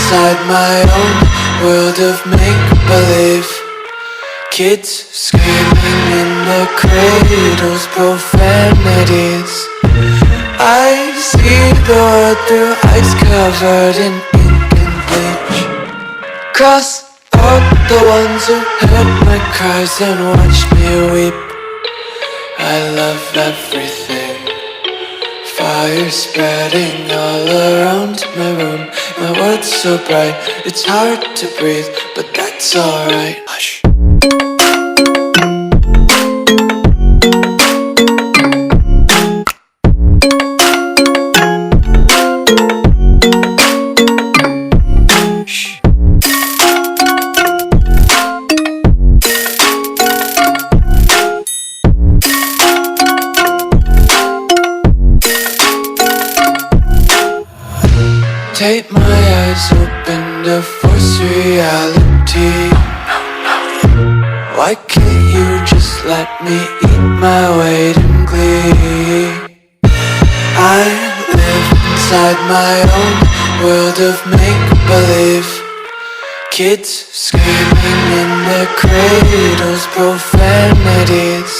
inside my own world of make-believe. Kids screaming in their cradles, profanities. I see the world through ice covered in ink and bleach. Cross out the ones who heard my cries and watched me weep. I love everything. Fire spreading all around my room. My world's so bright, it's hard to breathe, but that's alright. Hush. Take my eyes open to force reality. Why can't you just let me eat my weight in glee? I live inside my own world of make-believe. Kids screaming in their cradles, profanities.